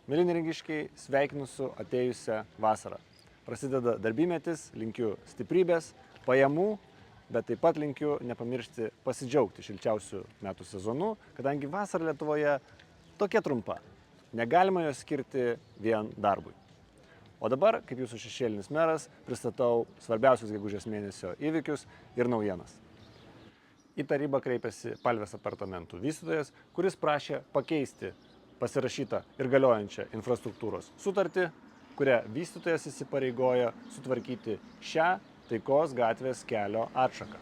Mėly neringiškiai, sveikinu su atėjusią vasarą. Prasideda darbymetis, linkiu stiprybės, pajamų, bet taip pat linkiu nepamiršti pasidžiaugti šilčiausių metų sezonu, kadangi vasara Lietuvoje tokia trumpa. Negalima jos skirti vien darbui. O dabar, kaip jūsų šešėlinis meras, pristatau svarbiausius gegužės mėnesio įvykius ir naujienas. Į tarybą kreipėsi Palvės apartamentų vystytojas, kuris prašė pakeisti pasirašytą ir galiojančią infrastruktūros sutartį, kurią vystytojas įsipareigojo sutvarkyti šią Taikos gatvės kelio atšaką.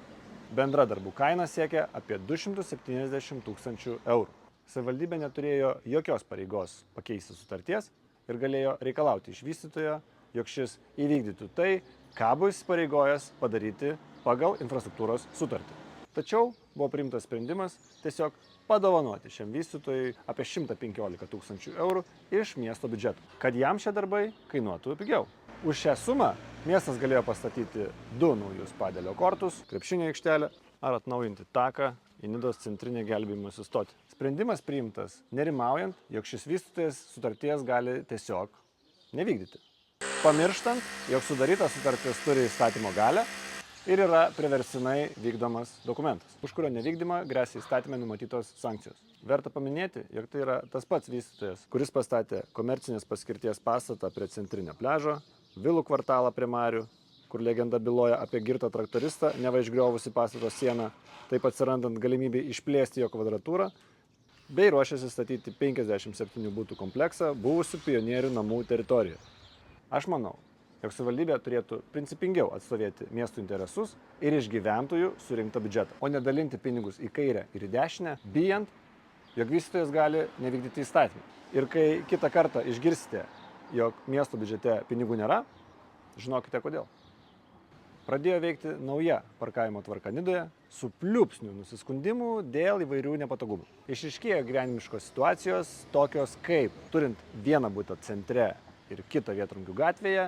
Bendra darbų kaina siekia apie 270 000 eurų. Savivaldybė neturėjo jokios pareigos pakeisti sutarties ir galėjo reikalauti iš vystytojo, jog šis įvykdytų tai, ką buvo įsipareigojęs padaryti pagal infrastruktūros sutartį. Tačiau buvo priimtas sprendimas tiesiog padovanoti šiam vystytojui apie 115 000 eurų iš miesto biudžeto, kad jam šie darbai kainuotų pigiau. Už šią sumą miestas galėjo pastatyti 2 naujus padelio kortus, krepšinio aikštelę ar atnaujinti taką į Nidos centrinę gelbėjimosi stotį. Sprendimas priimtas nerimaujant, jog šis vystytojas sutarties gali tiesiog nevykdyti. Pamirštant, jog sudaryta sutartis turi įstatymo galią ir yra priversinai vykdomas dokumentas, už kurio nevykdymą gresia įstatyme numatytos sankcijos. Verta paminėti, jog tai yra tas pats vystytojas, kuris pastatė komercinės paskirties pastatą prie centrinio pliažo, vilų kvartalą prie marių, kur legenda byloja apie girtą traktoristą, neva išgriovusi pastato sieną, taip atsirandant galimybę išplėsti jo kvadratūrą, bei ruošiasi statyti 57 butų kompleksą buvusių pionierių namų teritorijoje. Aš manau, jog savivaldybė turėtų principingiau atstovėti miestų interesus ir iš gyventojų surinktą biudžetą, o ne dalinti pinigus į kairę ir į dešinę, bijant, jog vystytojas gali nevykdyti įstatymą. Ir kai kitą kartą išgirsite, jog miesto biudžete pinigų nėra, žinokite kodėl. Pradėjo veikti nauja parkavimo tvarka Nidoje su pliūpsniu nusiskundimų dėl įvairių nepatogumų. Išryškėjo gyvenimiškos situacijos, tokios kaip turint vieną butą centre ir kitą Vėtrungių gatvėje,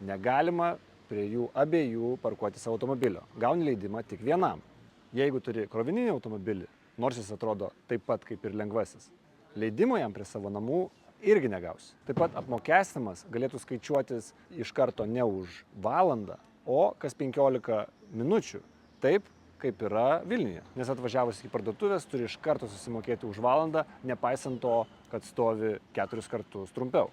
negalima prie jų abiejų parkuoti savo automobilio. Gauni leidimą tik vienam. Jeigu turi krovininį automobilį, nors jis atrodo taip pat kaip ir lengvasis, leidimo jam prie savo namų irgi negausi. Taip pat apmokestinimas galėtų skaičiuotis iš karto ne už valandą, o kas 15 minučių, taip kaip yra Vilniuje. Nes atvažiavus į parduotuvės turi iš karto susimokėti už valandą, nepaisant to, kad stovi 4 kartus trumpiau.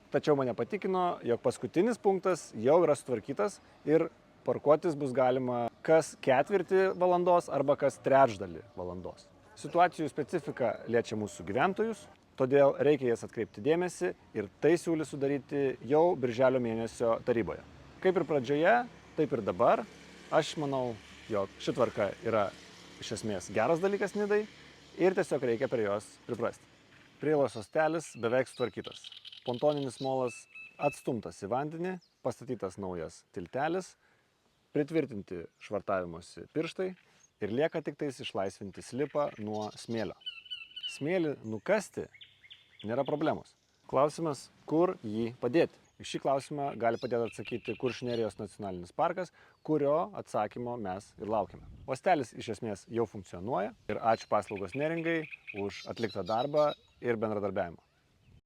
Tačiau mane patikino, jog paskutinis punktas jau yra sutvarkytas ir parkuotis bus galima kas 1/4 valandos arba kas 1/3 valandos. Situacijų specifika liečia mūsų gyventojus, todėl reikia jas atkreipti dėmesį ir tai siūlys sudaryti jau birželio mėnesio taryboje. Kaip ir pradžioje, taip ir dabar, aš manau, jog ši tvarka yra iš esmės geras dalykas Nidai ir tiesiog reikia prie jos priprasti. Prieilos hostelis beveik sutvarkytas. Pontoninis molas atstumtas į vandenį, pastatytas naujas tiltelis, pritvirtinti švartavimosi pirštai ir lieka tik tais išlaisvinti slipą nuo smėlio. Smėlį nukasti nėra problemos. Klausimas, kur jį padėti. Į šį klausimą gali padėti atsakyti Kuršių Nerijos nacionalinis parkas, kurio atsakymo mes ir laukime. Hostelis iš esmės jau funkcionuoja ir ačiū paslaugos Neringai už atliktą darbą ir bendradarbiavimą.